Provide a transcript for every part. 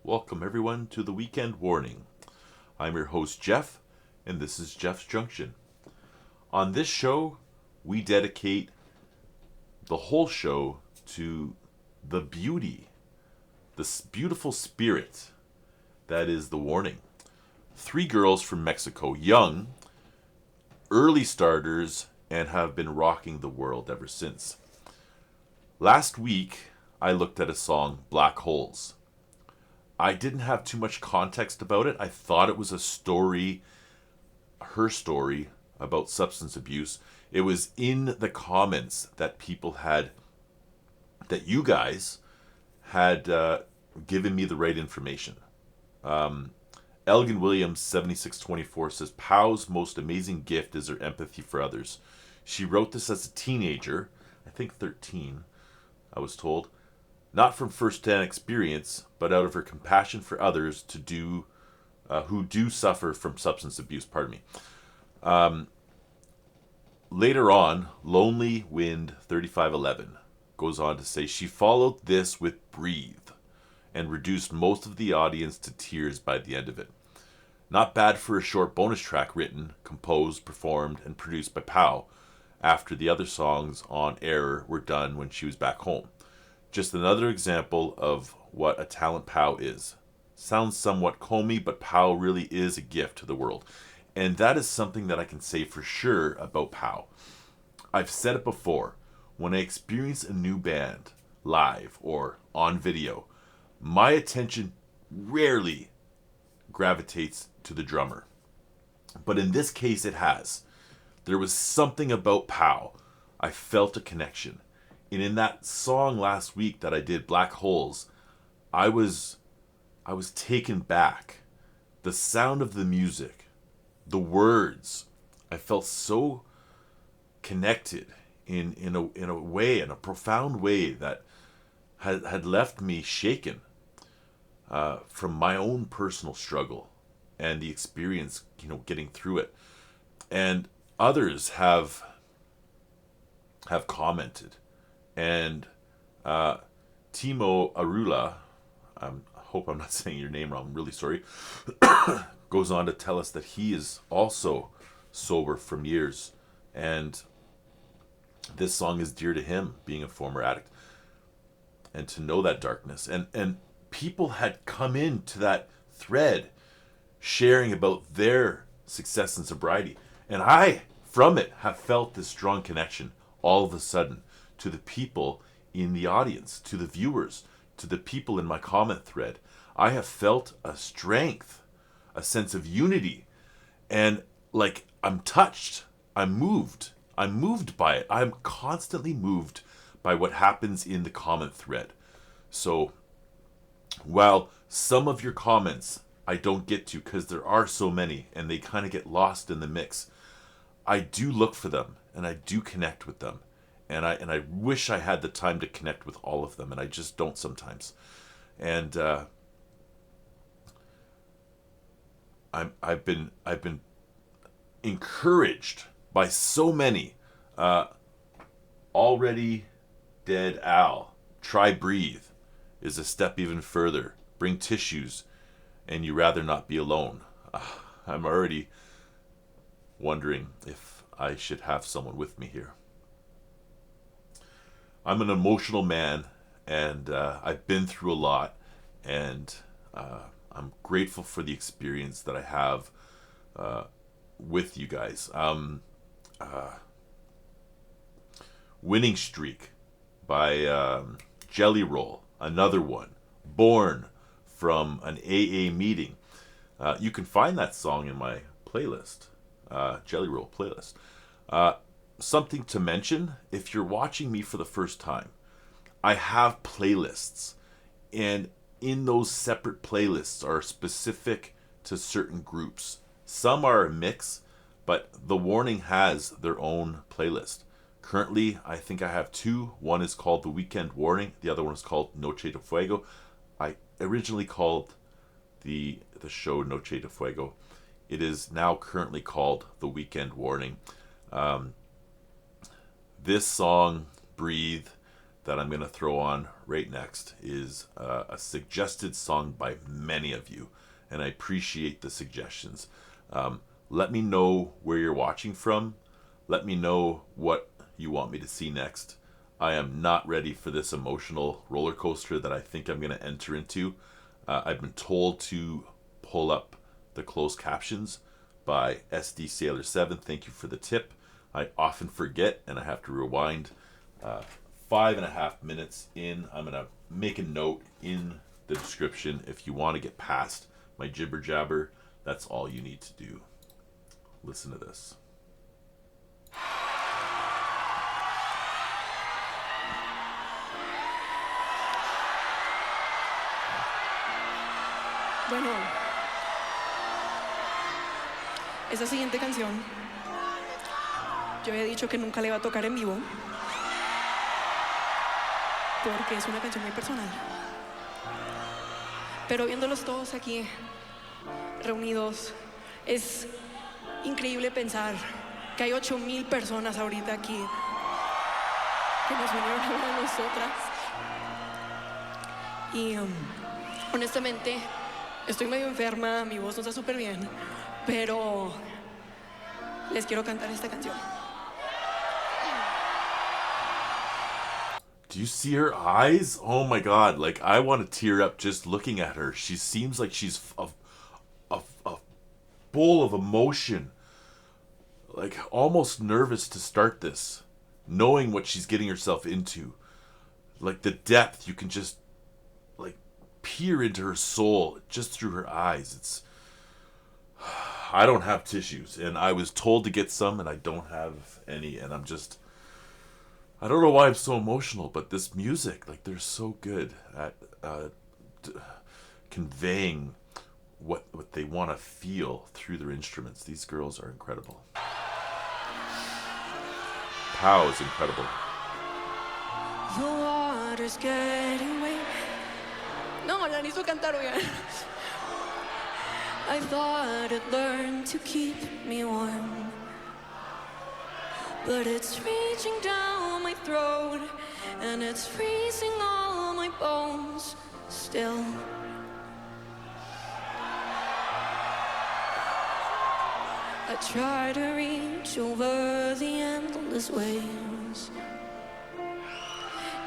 Welcome everyone to the Weekend Warning. I'm your host Jeff, and this is Jeff's Junction. On this show, we dedicate the whole show to the beauty, this beautiful spirit that is the Warning. Three girls from Mexico, young, early starters, and have been rocking the world ever since. Last week, I looked at a song, Black Holes. I didn't have too much context about it. I thought it was a story, her story about substance abuse. It was in the comments that people had, that you guys had given me the right information. Elgin Williams 7624 says, Pow's most amazing gift is her empathy for others. She wrote this as a teenager, I think 13, I was told. Not from first-hand experience, but out of her compassion for others who do suffer from substance abuse. Later on, Lonely Wind 3511 goes on to say, she followed this with Breathe and reduced most of the audience to tears by the end of it. Not bad for a short bonus track written, composed, performed, and produced by Pow after the other songs on Error were done when she was back home. Just another example of what a talent Pow is. Sounds somewhat comey, but Pow really is a gift to the world. And that is something that I can say for sure about Pow. I've said it before. When I experience a new band, live or on video, my attention rarely gravitates to the drummer. But in this case, it has. There was something about Pow. I felt a connection. And in that song last week that I did, Black Holes, I was taken back. The sound of the music, the words, I felt so connected in a way, in a profound way that had left me shaken from my own personal struggle and the experience, getting through it. And others have commented. And Timo Arula, I hope I'm not saying your name wrong, I'm really sorry, goes on to tell us that he is also sober from years. And this song is dear to him, being a former addict. And to know that darkness. And people had come into that thread sharing about their success in sobriety. And I, from it, have felt this strong connection all of a sudden to the people in the audience, to the viewers, to the people in my comment thread. I have felt a strength, a sense of unity, and I'm touched, I'm moved by it. I'm constantly moved by what happens in the comment thread. So while some of your comments I don't get to because there are so many and they kind of get lost in the mix, I do look for them and I do connect with them. And I wish I had the time to connect with all of them, and I just don't sometimes. And I've been encouraged by so many. Already Dead Al, try Breathe, is a step even further. Bring tissues, and you rather not be alone. I'm already wondering if I should have someone with me here. I'm an emotional man, and I've been through a lot, and I'm grateful for the experience that I have with you guys. Winning Streak by Jelly Roll, another one, born from an AA meeting. You can find that song in my playlist, Jelly Roll playlist. Something to mention, if you're watching me for the first time, I have playlists, and in those separate playlists are specific to certain groups. Some are a mix, but the Warning has their own playlist. Currently, I think I have two. One is called The Weekend Warning, the other one is called Noche de Fuego. I originally called the show Noche de Fuego. It is now currently called The Weekend Warning. This song, Breathe, that I'm going to throw on right next is a suggested song by many of you, and I appreciate the suggestions. Let me know where you're watching from. Let me know what you want me to see next. I am not ready for this emotional roller coaster that I think I'm going to enter into. I've been told to pull up the closed captions by SD Sailor 7. Thank you for the tip. I often forget and I have to rewind. 5.5 minutes in, I'm going to make a note in the description. If you want to get past my jibber jabber, that's all you need to do. Listen to this. Bueno, esa siguiente canción, yo había dicho que nunca la iba a tocar en vivo, porque es una canción muy personal. Pero viéndolos todos aquí reunidos, es increíble pensar que hay 8,000 personas ahorita aquí que nos vinieron a ver a nosotras. Y honestamente, estoy medio enferma, mi voz no está súper bien, pero les quiero cantar esta canción. Do you see her eyes? Oh my god, like I want to tear up just looking at her. She seems like she's a bowl of emotion. Like almost nervous to start this, knowing what she's getting herself into. Like the depth, you can just like peer into her soul just through her eyes. It's I don't have tissues, and I was told to get some, and I don't have any, and I don't know why I'm so emotional, but this music, like they're so good at conveying what they want to feel through their instruments. These girls are incredible. Pow is incredible. The water's getting way. No, la necesito cantar, oigan. I thought I'd learn to keep me warm, but it's reaching down my throat, and it's freezing all my bones still. I try to reach over the endless waves,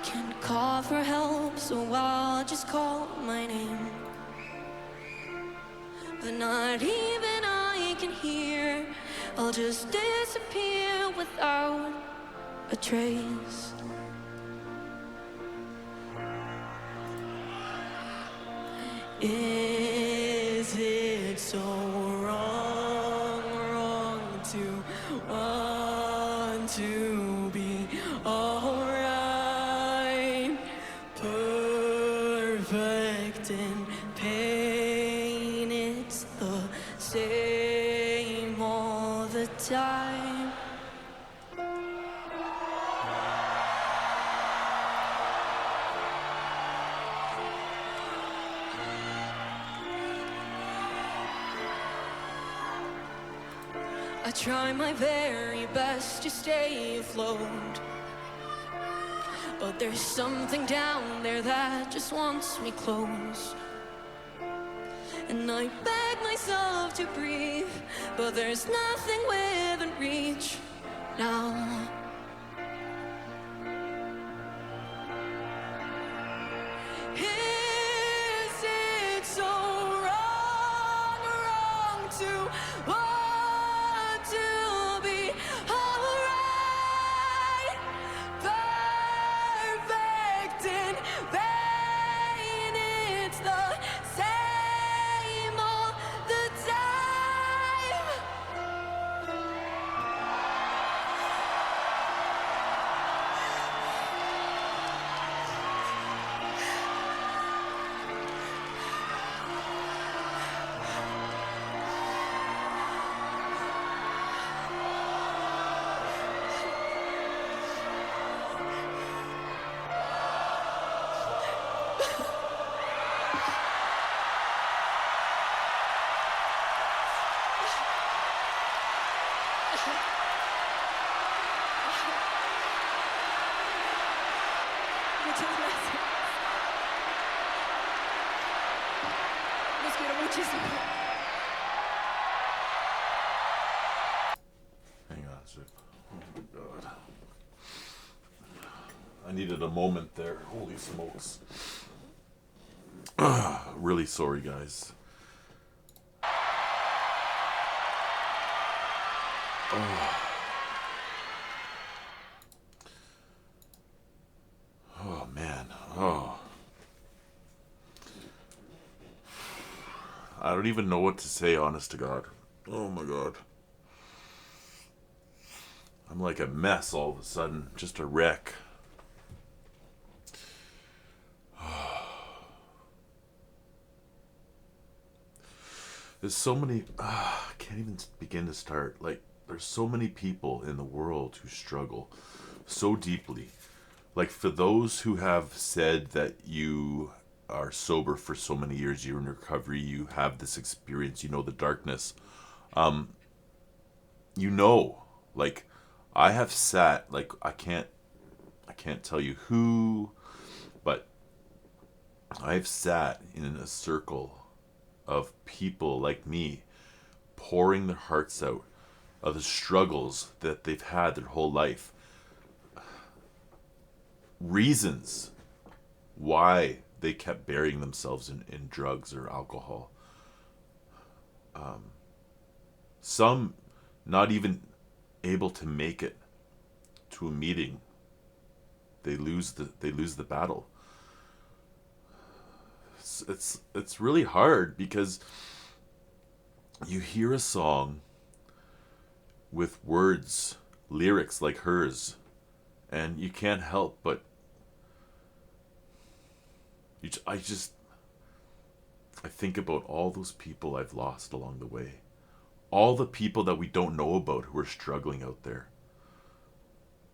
can't call for help, so I'll just call my name. But not even I can hear, I'll just disappear without a trace. Is it so wrong to want to be alright? Perfect in pain, it's the same all the time. I try my very best to stay afloat, but there's something down there that just wants me close. And I beg myself to breathe, but there's nothing within reach now. Is it so wrong to want to be alright? Perfect in vain, it's the same all the time. los quiero muchísimo. Hang on, sir. Oh my God. I needed a moment there. Holy smokes. Really sorry, guys. Oh man. Oh. I don't even know what to say, honest to God. Oh my God. I'm like a mess all of a sudden. Just a wreck. There's so many. I can't even begin to start. Like, there's so many people in the world who struggle so deeply. Like, for those who have said that you are sober for so many years, you're in recovery, you have this experience, you know the darkness. You know, like, I have sat, like, I can't tell you who, but I've sat in a circle of people like me pouring their hearts out of the struggles that they've had their whole life. Reasons why they kept burying themselves in drugs or alcohol. Some not even able to make it to a meeting. They lose the battle. It's really hard because you hear a song with words, lyrics like hers, and you can't help but I think about all those people I've lost along the way. All the people that we don't know about who are struggling out there.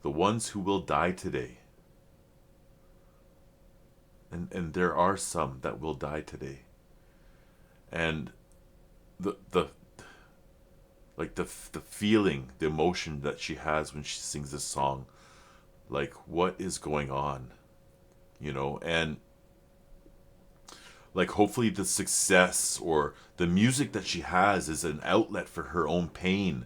The ones who will die today. And there are some that will die today. And the feeling, the emotion that she has when she sings this song, like, what is going on? You know, and like, hopefully the success or the music that she has is an outlet for her own pain.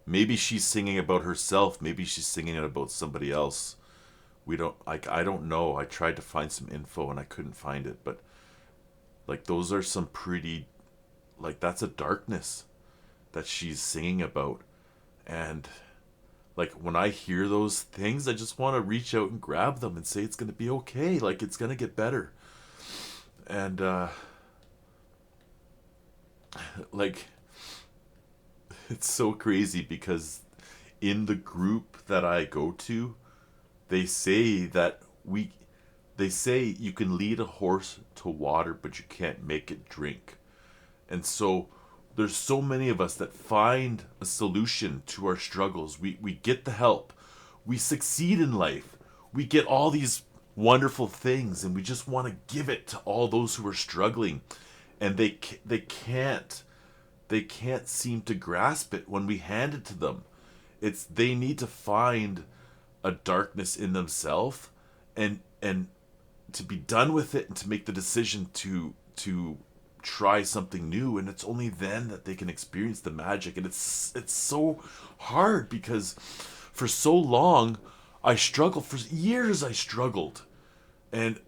Maybe she's singing about herself. Maybe she's singing it about somebody else. I don't know. I tried to find some info and I couldn't find it, but like, those are some pretty, like, that's a darkness that she's singing about. And like, when I hear those things, I just want to reach out and grab them and say it's going to be okay. Like, it's going to get better. And like, it's so crazy because in the group that I go to, they say that they say you can lead a horse to water, but you can't make it drink. And so there's so many of us that find a solution to our struggles. We get the help. We succeed in life. We get all these wonderful things, and we just want to give it to all those who are struggling. And they can't seem to grasp it when we hand it to them. They need to find a darkness in themselves and to be done with it and to make the decision to try something new, and it's only then that they can experience the magic. And it's so hard because for so long I struggled. For years I struggled, and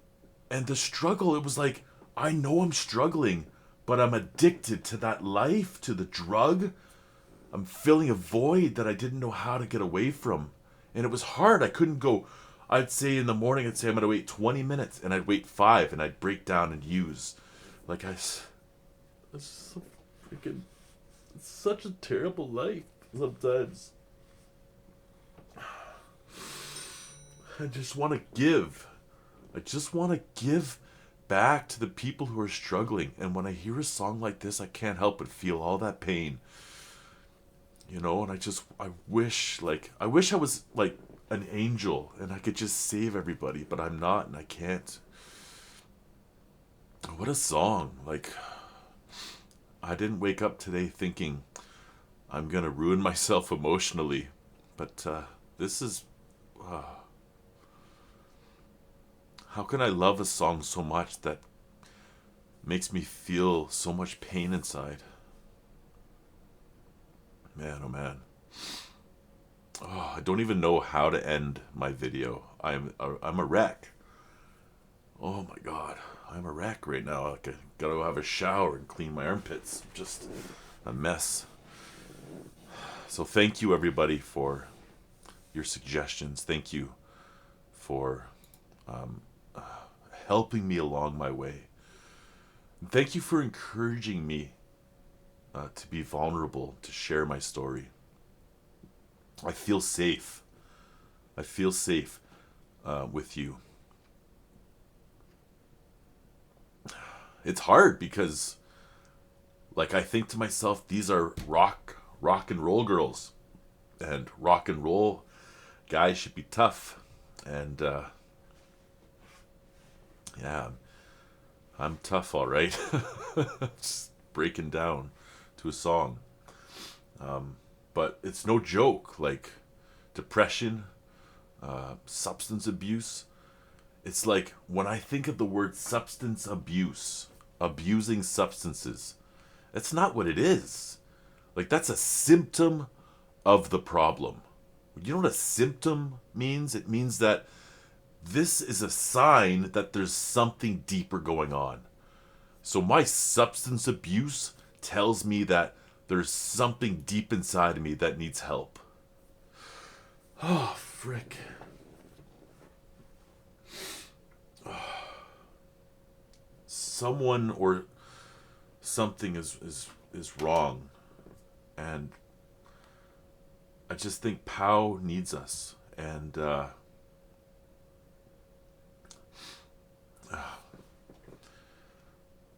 the struggle, it was like, I know I'm struggling, but I'm addicted to that life, to the drug. I'm filling a void that I didn't know how to get away from. And it was hard. I couldn't go. I'd say in the morning, I'd say I'm going to wait 20 minutes, and I'd wait 5, and I'd break down and use. Like, it's so freaking, it's such a terrible life sometimes. I just want to give. I just want to give back to the people who are struggling. And when I hear a song like this, I can't help but feel all that pain. You know, and I wish I was like an angel and I could just save everybody, but I'm not, and I can't. What a song. Like, I didn't wake up today thinking I'm going to ruin myself emotionally, but this is... how can I love a song so much that makes me feel so much pain inside? Man, oh man. Oh, I don't even know how to end my video. I'm a wreck. Oh my god, I'm a wreck right now. Like, I gotta have a shower and clean my armpits. Just a mess. So thank you everybody for your suggestions. Thank you for helping me along my way. And thank you for encouraging me to be vulnerable, to share my story. I feel safe. I feel safe with you. It's hard because, like, I think to myself, these are rock and roll girls, and rock and roll guys should be tough. And yeah, I'm tough, all right. Just breaking down to a song. But it's no joke. Like, depression, substance abuse. It's like, when I think of the word substance abuse, abusing substances, that's not what it is. Like, that's a symptom of the problem. You know what a symptom means? It means that this is a sign that there's something deeper going on. So my substance abuse tells me that there's something deep inside of me that needs help. Oh, frick. Someone or something is wrong. And I just think POW needs us. And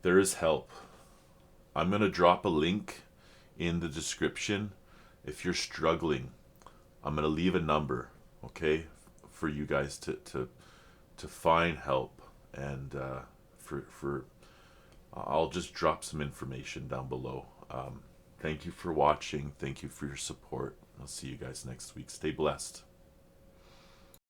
there is help. I'm going to drop a link in the description. If you're struggling, I'm going to leave a number, okay, for you guys to find help. And for I'll just drop some information down below. Thank you for watching. Thank you for your support. I'll see you guys next week. Stay blessed.